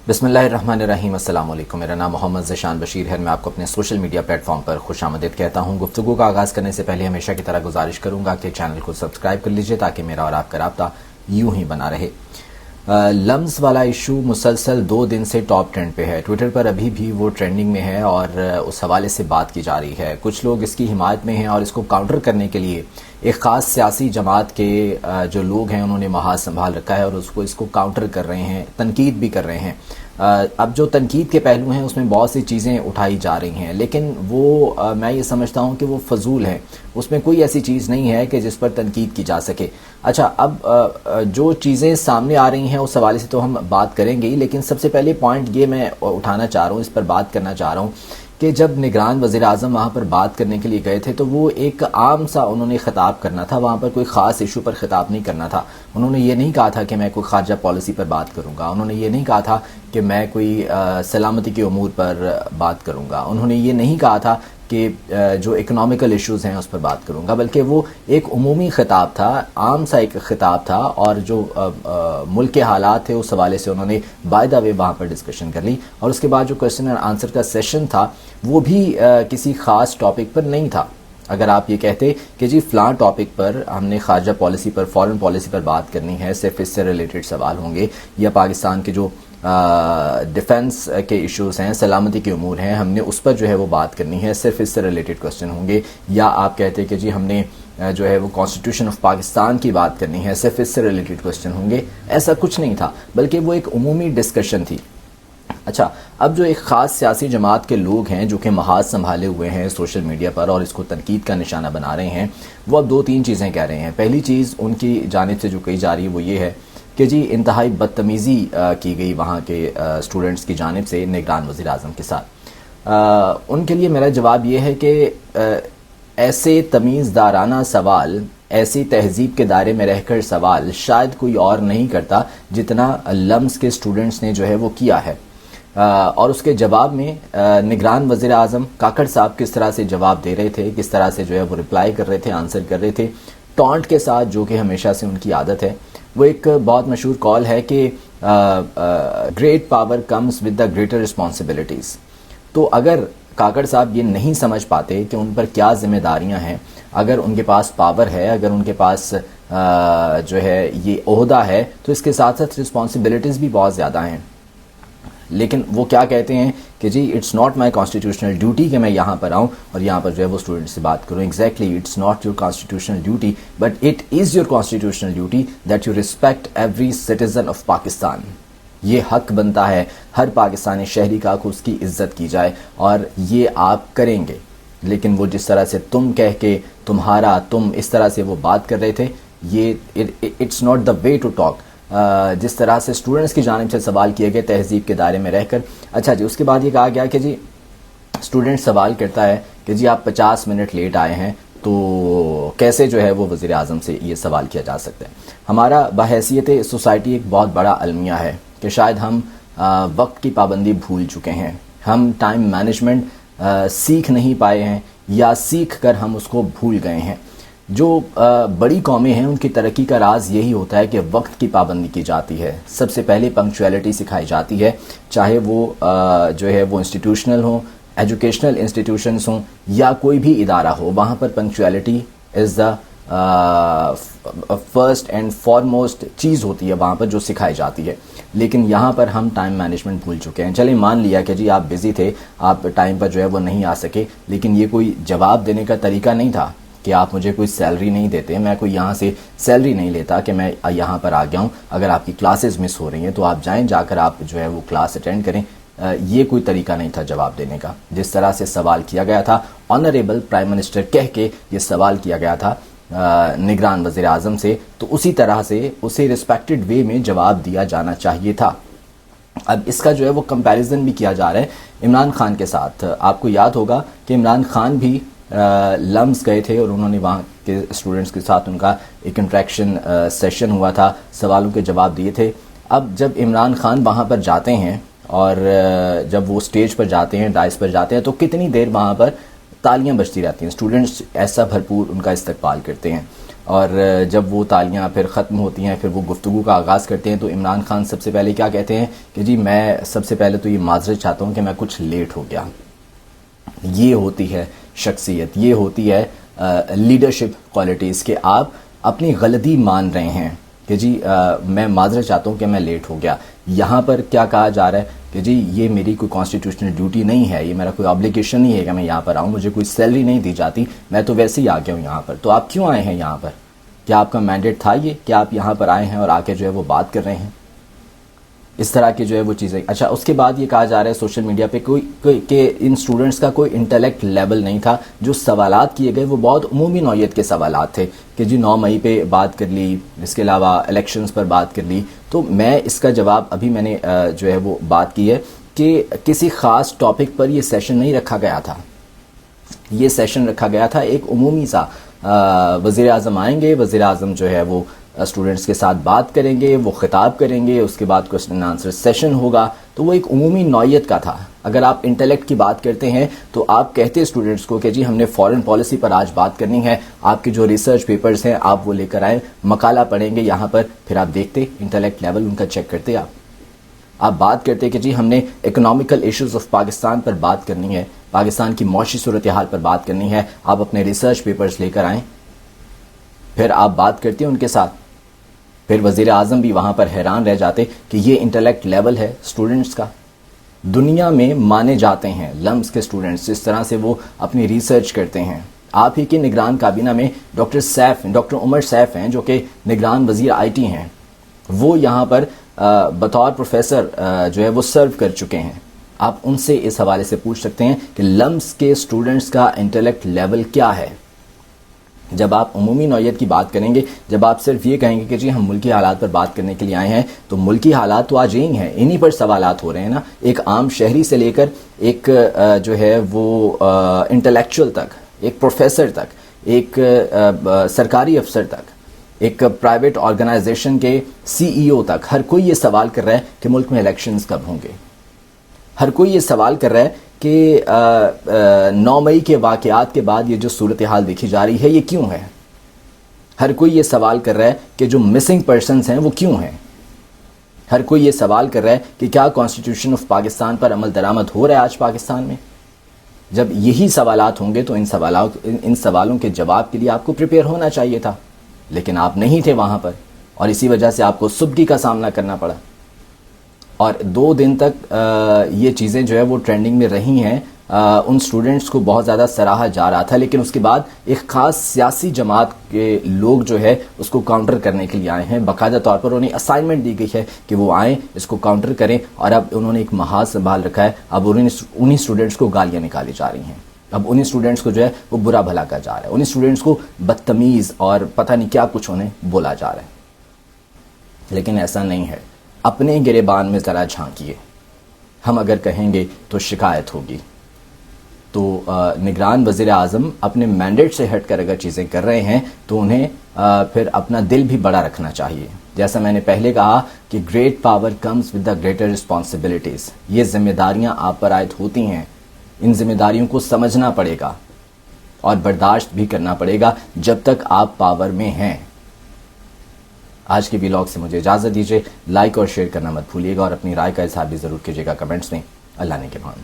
بسم اللہ الرحمن الرحیم۔ السلام علیکم، میرا نام محمد ذیشان بشیر ہے۔ میں آپ کو اپنے سوشل میڈیا پلیٹ فارم پر خوش آمدید کہتا ہوں۔ گفتگو کا آغاز کرنے سے پہلے ہمیشہ کی طرح گزارش کروں گا کہ چینل کو سبسکرائب کر لیجئے تاکہ میرا اور آپ کا رابطہ یوں ہی بنا رہے۔ لمز والا ایشو مسلسل 2 دن سے ٹاپ ٹرینڈ پہ ہے، ٹویٹر پر ابھی بھی وہ ٹرینڈنگ میں ہے اور اس حوالے سے بات کی جا رہی ہے۔ کچھ لوگ اس کی حمایت میں ہیں اور اس کو کاؤنٹر کرنے کے لیے ایک خاص سیاسی جماعت کے جو لوگ ہیں انہوں نے محاذ سنبھال رکھا ہے اور اس کو کاؤنٹر کر رہے ہیں، تنقید بھی کر رہے ہیں۔ اب جو تنقید کے پہلو ہیں اس میں بہت سی چیزیں اٹھائی جا رہی ہیں، لیکن وہ میں یہ سمجھتا ہوں کہ وہ فضول ہیں، اس میں کوئی ایسی چیز نہیں ہے کہ جس پر تنقید کی جا سکے۔ اچھا، اب جو چیزیں سامنے آ رہی ہیں اس حوالے سے تو ہم بات کریں گے، لیکن سب سے پہلے پوائنٹ یہ میں اٹھانا چاہ رہا ہوں، اس پر بات کرنا چاہ رہا ہوں کہ جب نگران وزیر اعظم وہاں پر بات کرنے کے لیے گئے تھے تو وہ ایک عام سا انہوں نے خطاب کرنا تھا، وہاں پر کوئی خاص ایشو پر خطاب نہیں کرنا تھا۔ انہوں نے یہ نہیں کہا تھا کہ میں کوئی خارجہ پالیسی پر بات کروں گا، انہوں نے یہ نہیں کہا تھا کہ میں کوئی سلامتی کے امور پر بات کروں گا، انہوں نے یہ نہیں کہا تھا کہ جو اکنامیکل ایشوز ہیں اس پر بات کروں گا، بلکہ وہ ایک عمومی خطاب تھا، عام سا ایک خطاب تھا، اور جو ملک کے حالات تھے اس حوالے سے انہوں نے بائی دا وے وہاں پر ڈسکشن کر لی۔ اور اس کے بعد جو کوسچن اینڈ آنسر کا سیشن تھا وہ بھی کسی خاص ٹاپک پر نہیں تھا۔ اگر آپ یہ کہتے کہ جی فلاں ٹاپک پر ہم نے خارجہ پالیسی پر، فارن پالیسی پر بات کرنی ہے، صرف اس سے ریلیٹڈ سوال ہوں گے، یا پاکستان کے جو ڈیفنس کے ایشوز ہیں، سلامتی کے امور ہیں، ہم نے اس پر جو ہے وہ بات کرنی ہے، صرف اس سے ریلیٹڈ کوسچن ہوں گے، یا آپ کہتے کہ جی ہم نے جو ہے وہ کانسٹیٹیوشن آف پاکستان کی بات کرنی ہے، صرف اس سے ریلیٹڈ کوسچن ہوں گے، ایسا کچھ نہیں تھا، بلکہ وہ ایک عمومی ڈسکشن تھی۔ اچھا، اب جو ایک خاص سیاسی جماعت کے لوگ ہیں جو کہ محاذ سنبھالے ہوئے ہیں سوشل میڈیا پر اور اس کو تنقید کا نشانہ بنا رہے ہیں، وہ اب 2-3 چیزیں کہہ رہے ہیں۔ پہلی چیز ان کی جانب سے جو کہی جا رہی ہے وہ یہ ہے کہ جی انتہائی بدتمیزی کی گئی وہاں کے اسٹوڈنٹس کی جانب سے نگران وزیر اعظم کے ساتھ۔ ان کے لیے میرا جواب یہ ہے کہ ایسے تمیزدارانہ سوال، ایسی تہذیب کے دائرے میں رہ کر سوال شاید کوئی اور نہیں کرتا جتنا لمز کے اسٹوڈنٹس نے جو ہے وہ کیا ہے۔ اور اس کے جواب میں نگران وزیر اعظم کاکڑ صاحب کس طرح سے جواب دے رہے تھے، کس طرح سے جو ہے وہ رپلائی کر رہے تھے، آنسر کر رہے تھے، ٹونٹ کے ساتھ، جو کہ ہمیشہ سے ان کی عادت ہے۔ وہ ایک بہت مشہور کال ہے کہ great power comes with the greater responsibilities. تو اگر کاکڑ صاحب یہ نہیں سمجھ پاتے کہ ان پر کیا ذمہ داریاں ہیں، اگر ان کے پاس پاور ہے، اگر ان کے پاس جو ہے یہ عہدہ ہے، تو اس کے ساتھ ساتھ رسپانسبلٹیز بھی بہت زیادہ ہیں، لیکن وہ کیا کہتے ہیں کہ جی it's not my constitutional duty کہ میں یہاں پر آؤں اور یہاں پر جو ہے وہ اسٹوڈنٹ سے بات کروں۔ Exactly, it's not your constitutional duty but it is your constitutional duty that you respect every citizen of Pakistan. یہ حق بنتا ہے ہر پاکستانی شہری کا کہ اس کی عزت کی جائے، اور یہ آپ کریں گے۔ لیکن وہ جس طرح سے تم کہہ کے، تمہارا، تم، اس طرح سے وہ بات کر رہے تھے، یہ it's not the way to talk. جس طرح سے اسٹوڈنٹس کی جانب سے سوال کیے گئے تہذیب کے دائرے میں رہ کر۔ اچھا جی، اس کے بعد یہ کہا گیا کہ جی اسٹوڈنٹ سوال کرتا ہے کہ جی آپ 50 منٹ لیٹ آئے ہیں، تو کیسے جو ہے وہ وزیر اعظم سے یہ سوال کیا جا سکتا ہے۔ ہمارا بحیثیت سوسائٹی ایک بہت بڑا المیہ ہے کہ شاید ہم وقت کی پابندی بھول چکے ہیں، ہم ٹائم مینجمنٹ سیکھ نہیں پائے ہیں، یا سیکھ کر ہم اس کو بھول گئے ہیں۔ جو بڑی قومیں ہیں ان کی ترقی کا راز یہی ہوتا ہے کہ وقت کی پابندی کی جاتی ہے، سب سے پہلے پنکچویلٹی سکھائی جاتی ہے، چاہے وہ جو ہے وہ انسٹیٹیوشنل ہوں، ایجوکیشنل انسٹیٹیوشنز ہوں، یا کوئی بھی ادارہ ہو، وہاں پر punctuality is the first and foremost چیز ہوتی ہے وہاں پر جو سکھائی جاتی ہے۔ لیکن یہاں پر ہم ٹائم مینجمنٹ بھول چکے ہیں۔ چلیں مان لیا کہ جی آپ بزی تھے، آپ ٹائم پر جو ہے وہ نہیں آ سکے، لیکن یہ کوئی جواب دینے کا طریقہ نہیں تھا کہ آپ مجھے کوئی سیلری نہیں دیتے، میں کوئی یہاں سے سیلری نہیں لیتا کہ میں یہاں پر آ گیا ہوں، اگر آپ کی کلاسز مس ہو رہی ہیں تو آپ جائیں، جا کر آپ جو ہے وہ کلاس اٹینڈ کریں۔ یہ کوئی طریقہ نہیں تھا جواب دینے کا۔ جس طرح سے سوال کیا گیا تھا، آنریبل پرائم منسٹر کہہ کے یہ سوال کیا گیا تھا نگران وزیر اعظم سے، تو اسی طرح سے اسے ریسپیکٹڈ وے میں جواب دیا جانا چاہیے تھا۔ اب اس کا جو ہے وہ کمپیریزن بھی کیا جا رہا ہے عمران خان کے ساتھ۔ آپ کو یاد ہوگا کہ عمران خان بھی لمز گئے تھے اور انہوں نے وہاں کے اسٹوڈنٹس کے ساتھ ان کا ایک انٹریکشن سیشن ہوا تھا، سوالوں کے جواب دیے تھے۔ اب جب عمران خان وہاں پر جاتے ہیں اور جب وہ سٹیج پر جاتے ہیں، ڈائس پر جاتے ہیں، تو کتنی دیر وہاں پر تالیاں بجتی رہتی ہیں، اسٹوڈنٹس ایسا بھرپور ان کا استقبال کرتے ہیں۔ اور جب وہ تالیاں پھر ختم ہوتی ہیں، پھر وہ گفتگو کا آغاز کرتے ہیں، تو عمران خان سب سے پہلے کیا کہتے ہیں کہ جی میں سب سے پہلے تو یہ معذرت چاہتا ہوں کہ میں کچھ لیٹ ہو گیا. یہ ہوتی ہے شخصیت، یہ ہوتی ہے لیڈرشپ کوالٹیز کہ آپ اپنی غلطی مان رہے ہیں کہ جی میں معذرت چاہتا ہوں کہ میں لیٹ ہو گیا. یہاں پر کیا کہا جا رہا ہے کہ جی یہ میری کوئی کانسٹیٹیوشنل ڈیوٹی نہیں ہے، یہ میرا کوئی آبلیگیشن نہیں ہے کہ میں یہاں پر آؤں، مجھے کوئی سیلری نہیں دی جاتی، میں تو ویسے ہی آ گیا ہوں یہاں پر. تو آپ کیوں آئے ہیں یہاں پر؟ کیا آپ کا مینڈیٹ تھا یہ کہ آپ یہاں پر آئے ہیں اور آ کے جو ہے وہ بات کر رہے ہیں؟ اس طرح کی جو ہے وہ چیزیں. اچھا، اس کے بعد یہ کہا جا رہا ہے سوشل میڈیا پہ کہ ان اسٹوڈنٹس کا کوئی انٹلیکٹ لیول نہیں تھا. جو سوالات کیے گئے وہ بہت عمومی نوعیت کے سوالات تھے کہ جی 9 مئی پہ بات کر لی، اس کے علاوہ الیکشنز پر بات کر لی. تو میں اس کا جواب ابھی میں نے جو ہے وہ بات کی ہے کہ کسی خاص ٹاپک پر یہ سیشن نہیں رکھا گیا تھا. یہ سیشن رکھا گیا تھا ایک عمومی سا، وزیر اعظم آئیں گے، وزیر اعظم جو ہے وہ اسٹوڈنٹس کے ساتھ بات کریں گے، وہ خطاب کریں گے، اس کے بعد کوسچن آنسر سیشن ہوگا. تو وہ ایک عمومی نوعیت کا تھا. اگر آپ انٹلیکٹ کی بات کرتے ہیں تو آپ کہتے اسٹوڈنٹس کو کہ جی ہم نے فارن پالیسی پر آج بات کرنی ہے، آپ کے جو ریسرچ پیپرز ہیں آپ وہ لے کر آئیں، مقالہ پڑھیں گے یہاں پر. پھر آپ دیکھتے انٹلیکٹ لیول ان کا چیک کرتے. آپ بات کرتے کہ جی ہم نے اکنامیکل ایشوز آف پاکستان پر بات کرنی ہے، پاکستان کی معاشی صورتحال پر بات کرنی ہے، آپ اپنے ریسرچ پیپرز لے کر آئیں. پھر آپ بات کرتے ہیں ان کے ساتھ. پھر وزیر اعظم بھی وہاں پر حیران رہ جاتے کہ یہ انٹلیکٹ لیول ہے اسٹوڈنٹس کا. دنیا میں مانے جاتے ہیں لمس کے اسٹوڈنٹس، جس طرح سے وہ اپنی ریسرچ کرتے ہیں. آپ ہی کے نگران کابینہ میں ڈاکٹر عمر سیف ہیں جو کہ نگران وزیر آئی ٹی ہیں. وہ یہاں پر بطور پروفیسر جو ہے وہ سرو کر چکے ہیں. آپ ان سے اس حوالے سے پوچھ سکتے ہیں کہ لمس کے اسٹوڈنٹس کا انٹلیکٹ لیول کیا ہے. جب آپ عمومی نوعیت کی بات کریں گے، جب آپ صرف یہ کہیں گے کہ جی ہم ملکی حالات پر بات کرنے کے لیے آئے ہیں، تو ملکی حالات تو آج یہی ہیں، انہی پر سوالات ہو رہے ہیں نا. ایک عام شہری سے لے کر ایک جو ہے وہ انٹلیکچوئل تک، ایک پروفیسر تک، ایک سرکاری افسر تک، ایک پرائیویٹ آرگنائزیشن کے سی ای او تک، ہر کوئی یہ سوال کر رہا ہے کہ ملک میں الیکشنز کب ہوں گے. ہر کوئی یہ سوال کر رہا ہے کہ 9 مئی کے واقعات کے بعد یہ جو صورتحال دیکھی جا رہی ہے یہ کیوں ہے. ہر کوئی یہ سوال کر رہا ہے کہ جو مسنگ پرسنز ہیں وہ کیوں ہیں. ہر کوئی یہ سوال کر رہا ہے کہ کیا کانسٹیٹیوشن آف پاکستان پر عمل درآمد ہو رہا ہے آج پاکستان میں. جب یہی سوالات ہوں گے تو ان سوالوں کے جواب کے لیے آپ کو پریپیئر ہونا چاہیے تھا، لیکن آپ نہیں تھے وہاں پر، اور اسی وجہ سے آپ کو سبکی کا سامنا کرنا پڑا. اور 2 دن تک یہ چیزیں جو ہے وہ ٹرینڈنگ میں رہی ہیں. ان سٹوڈنٹس کو بہت زیادہ سراہا جا رہا تھا، لیکن اس کے بعد ایک خاص سیاسی جماعت کے لوگ جو ہے اس کو کاؤنٹر کرنے کے لیے آئے ہیں. باقاعدہ طور پر انہیں اسائنمنٹ دی گئی ہے کہ وہ آئیں، اس کو کاؤنٹر کریں، اور اب انہوں نے ایک محاذ سنبھال رکھا ہے. اب انہیں سٹوڈنٹس کو گالیاں نکالی جا رہی ہیں. اب انہیں سٹوڈنٹس کو جو ہے وہ برا بھلا کہا جا رہا ہے، انہیں سٹوڈنٹس کو بدتمیز اور پتہ نہیں کیا کچھ انہیں بولا جا رہا ہے. لیکن ایسا نہیں ہے. اپنے گریبان میں ذرا جھانکیے. ہم اگر کہیں گے تو شکایت ہوگی. تو نگران وزیر اعظم اپنے مینڈیٹ سے ہٹ کر اگر چیزیں کر رہے ہیں تو انہیں پھر اپنا دل بھی بڑا رکھنا چاہیے. جیسا میں نے پہلے کہا کہ great power comes with the greater responsibilities. یہ ذمہ داریاں آپ پر عائد ہوتی ہیں. ان ذمہ داریوں کو سمجھنا پڑے گا اور برداشت بھی کرنا پڑے گا جب تک آپ پاور میں ہیں. آج کے ویلاگ سے مجھے اجازت دیجیے. لائک اور شیئر کرنا مت بھولیے گا، اور اپنی رائے کا اظہار بھی ضرور کیجیے گا کمنٹس میں. اللہ نے کے مان.